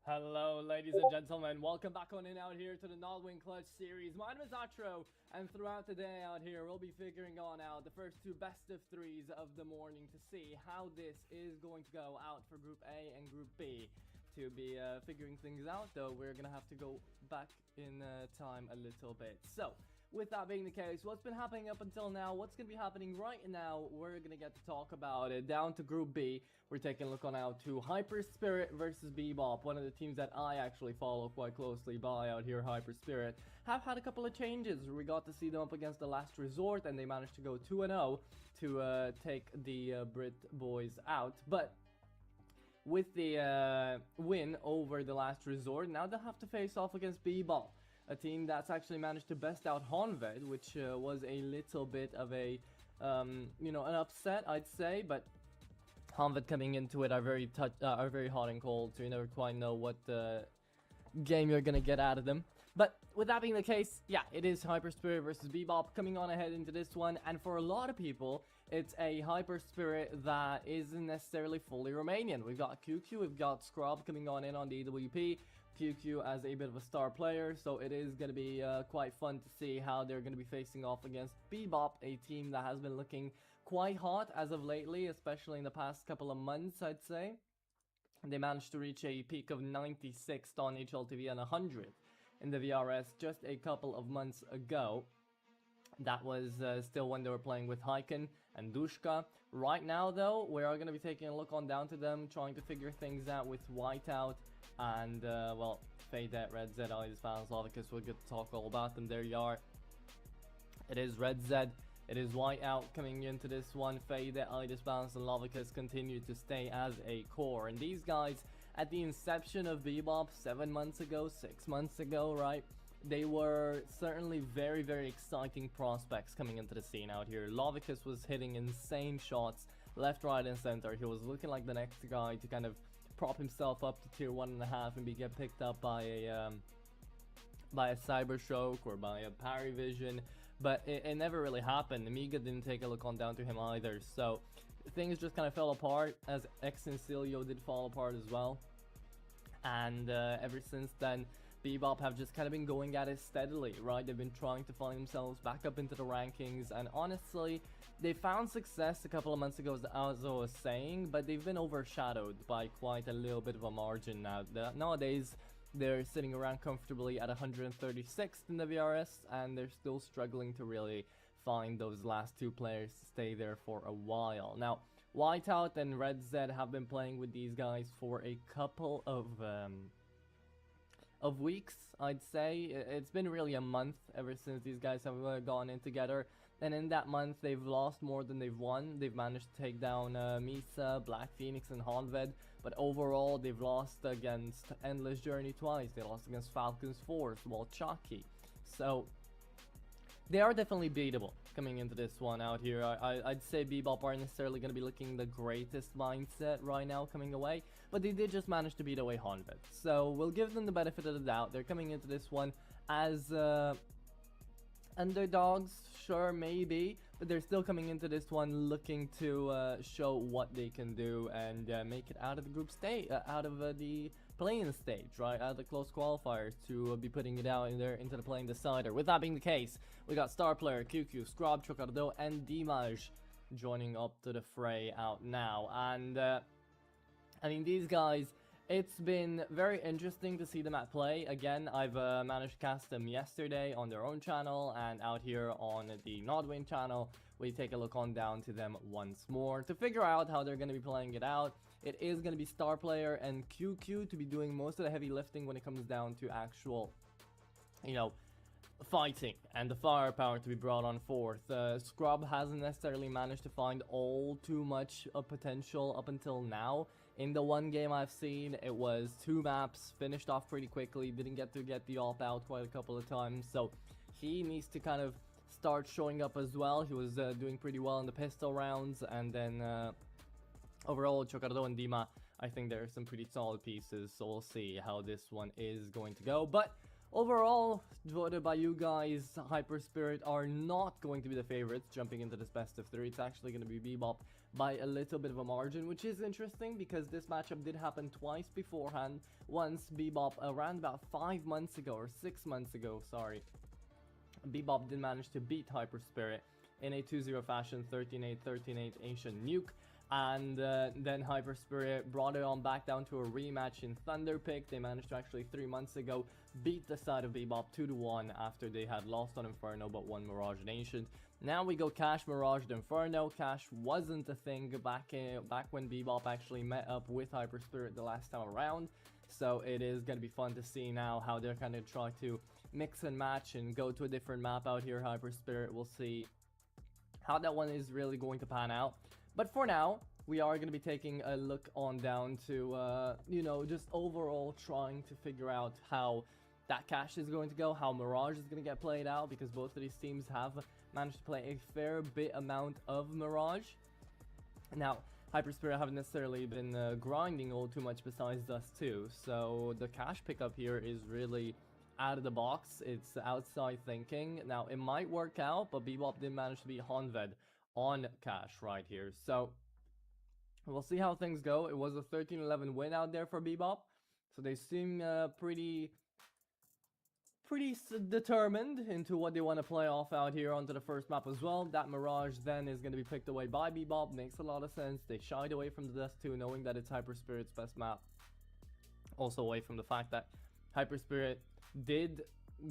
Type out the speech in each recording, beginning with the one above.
Hello ladies and gentlemen, welcome back on in out here to the Nodwin Clutch series. My name is Atro, and throughout the day out here we'll be figuring on out the first two best of threes of the morning to see how this is going to go out for Group A and Group B. To be figuring things out though, we're gonna have to go back in time a little bit. So with that being the case, what's been happening up until now, what's going to be happening right now, we're going to get to talk about it. Down to Group B, we're taking a look on out to HYPERSPIRIT versus Bebop, one of the teams that I actually follow quite closely by out here. HYPERSPIRIT have had a couple of changes. We got to see them up against the Last Resort, and they managed to go 2-0 to take the Brit boys out. But with the win over the Last Resort, now they'll have to face off against Bebop, a team that's actually managed to best out Honved, which was a little bit of a, you know, an upset, I'd say. But Honved coming into it are very hot and cold, so you never quite know what game you're gonna get out of them. But with that being the case, yeah, it is HYPERSPIRIT versus Bebop coming on ahead into this one, and for a lot of people, it's a HYPERSPIRIT that isn't necessarily fully Romanian. We've got QQ, we've got Scrub coming on in on the AWP. QQ as a bit of a star player, so it is going to be quite fun to see how they're going to be facing off against Bebop, a team that has been looking quite hot as of lately, especially in the past couple of months, I'd say. They managed to reach a peak of 96th on HLTV and 100 in the VRS just a couple of months ago. That was still when they were playing with Hyken and Dushka. Right now, though, we are going to be taking a look on down to them, trying to figure things out with Whiteout and, well, Fade at Red Z, Alias Fans, Lovicus. We'll get to talk all about them. There you are. It is Red Z. It is Whiteout coming into this one. Fade at Alias Fans and Lovicus continue to stay as a core. And these guys, at the inception of Bebop 7 months ago, 6 months ago, right? They were certainly very, very exciting prospects coming into the scene out here. Lovicus was hitting insane shots left, right, and center. He was looking like the next guy to kind of prop himself up to tier 1.5 and get picked up by a Cyber Shock or by a Parry Vision, but it never really happened. Amiga didn't take a look on down to him either, so things just kind of fell apart, as X and Cilio did fall apart as well. And ever since then, Bebop have just kind of been going at it steadily, right? They've been trying to find themselves back up into the rankings, and honestly, they found success a couple of months ago, as I was saying, but they've been overshadowed by quite a little bit of a margin now. Nowadays, they're sitting around comfortably at 136th in the VRS, and they're still struggling to really find those last two players to stay there for a while. Now, Whiteout and Red Z have been playing with these guys for a couple of weeks, I'd say. It's been really a month ever since these guys have gone in together, and in that month they've lost more than they've won. They've managed to take down Misa, Black Phoenix, and Honved, but overall they've lost against Endless Journey twice. They lost against Falcon's Force, while Chucky. So they are definitely beatable coming into this one out here. I'd say Bebop aren't necessarily going to be looking the greatest mindset right now coming away, but they did just manage to beat away Honved. So we'll give them the benefit of the doubt. They're coming into this one as underdogs, sure, maybe, but they're still coming into this one looking to show what they can do and make it out of the group stage, out of the playing stage, right, out of the close qualifiers, to be putting it out in there into the playing decider. With that being the case, we got star player QQ, Scrub, Chocardo, and Dimaj joining up to the fray out now. And I mean, these guys, it's been very interesting to see them at play. Again, I've managed to cast them yesterday on their own channel, and out here on the Nodwin channel, we take a look on down to them once more to figure out how they're going to be playing it out. It is going to be star player and QQ to be doing most of the heavy lifting when it comes down to actual, you know, fighting and the firepower to be brought on forth. Scrub hasn't necessarily managed to find all too much of potential up until now. In the one game I've seen, it was 2 maps, finished off pretty quickly, didn't get to get the AWP out quite a couple of times, so he needs to kind of start showing up as well. He was doing pretty well in the pistol rounds, and then overall, Chocardo and Dima, I think there are some pretty solid pieces, so we'll see how this one is going to go. But overall, voted by you guys, HYPERSPIRIT are not going to be the favorites jumping into this best of 3. It's actually going to be Bebop by a little bit of a margin, which is interesting because this matchup did happen twice beforehand. Once Bebop around about 5 months ago, or 6 months ago, sorry. Bebop did manage to beat HYPERSPIRIT in a 2-0 fashion, 13-8, 13-8 Ancient Nuke. And then HYPERSPIRIT brought it on back down to a rematch in Thunderpick. They managed to actually 3 months ago beat the side of Bebop 2-1 after they had lost on Inferno but won Mirage and Ancient. Now we go Cash, Mirage, and Inferno. Cash wasn't a thing back when Bebop actually met up with HYPERSPIRIT the last time around. So it is going to be fun to see now how they're kind of try to mix and match and go to a different map out here. HYPERSPIRIT, we'll see how that one is really going to pan out. But for now, we are going to be taking a look on down to, you know, just overall trying to figure out how that Cash is going to go, how Mirage is going to get played out, because both of these teams have managed to play a fair bit amount of Mirage. Now, HYPERSPIRIT haven't necessarily been grinding all too much besides Dust 2, so the Cash pickup here is really out of the box. It's outside thinking. Now, it might work out, but Bebop did manage to beat Honved on Cash right here, so we'll see how things go. It was a 13-11 win out there for Bebop, so they seem pretty determined into what they want to play off out here onto the first map as well. That Mirage then is going to be picked away by Bebop. Makes a lot of sense. They shied away from the Dust 2, knowing that it's HYPERSPIRIT's best map. Also away from the fact that HYPERSPIRIT did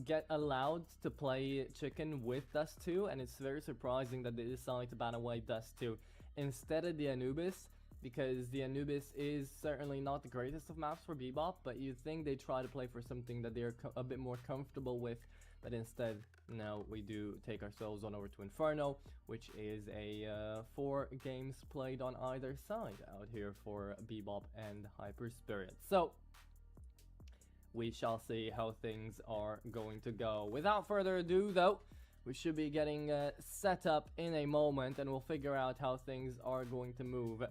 get allowed to play Chicken with Dust 2, and it's very surprising that they decided to ban away Dust 2 instead of the Anubis, because the Anubis is certainly not the greatest of maps for Bebop, but you'd think they try to play for something that they're a bit more comfortable with, but instead, no, we do take ourselves on over to Inferno, which is a 4 games played on either side out here for Bebop and HYPERSPIRIT. So we shall see how things are going to go. Without further ado, though, we should be getting set up in a moment, and we'll figure out how things are going to move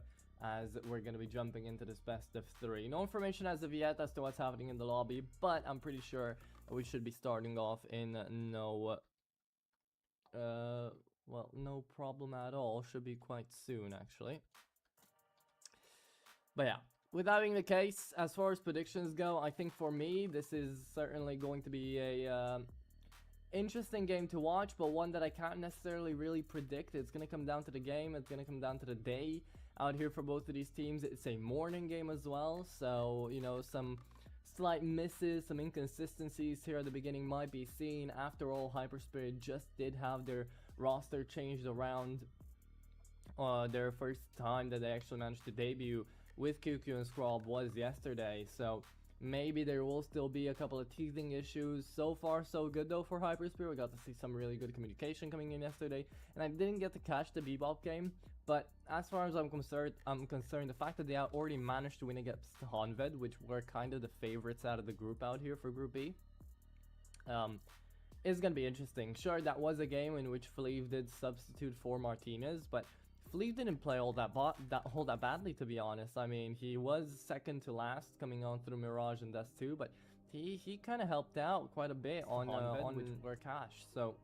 as we're going to be jumping into this best of 3. No information as of yet as to what's happening in the lobby, but I'm pretty sure we should be starting off in no problem at all. Should be quite soon, actually. But yeah, with that being the case, as far as predictions go, I think for me, this is certainly going to be a interesting game to watch, but one that I can't necessarily really predict. It's going to come down to the game. It's going to come down to the day out here for both of these teams. It's a morning game as well, so, you know, some slight misses, some inconsistencies here at the beginning might be seen. After all, HYPERSPIRIT just did have their roster changed around their first time that they actually managed to debut with QQ and Scrub was yesterday, so maybe there will still be a couple of teething issues. So far, so good though for HYPERSPIRIT. We got to see some really good communication coming in yesterday, and I didn't get to catch the Bebop game, but as far as I'm concerned, the fact that they already managed to win against Honved, which were kind of the favorites out of the group out here for Group B, is going to be interesting. Sure, that was a game in which Fleeve did substitute for Martinez, but Fleeve didn't play all that badly, to be honest. I mean, he was second to last coming on through Mirage and Dust 2, but he kind of helped out quite a bit on Cash. So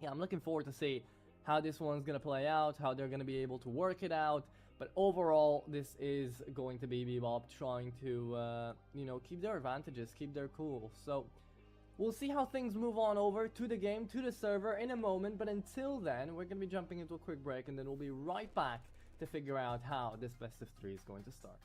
yeah, I'm looking forward to see how this one's gonna play out, how they're gonna be able to work it out. But overall, this is going to be Bebop trying to you know, keep their advantages, keep their cool. So we'll see how things move on over to the game, to the server in a moment, but until then, we're going to be jumping into a quick break, and then we'll be right back to figure out how this best of 3 is going to start.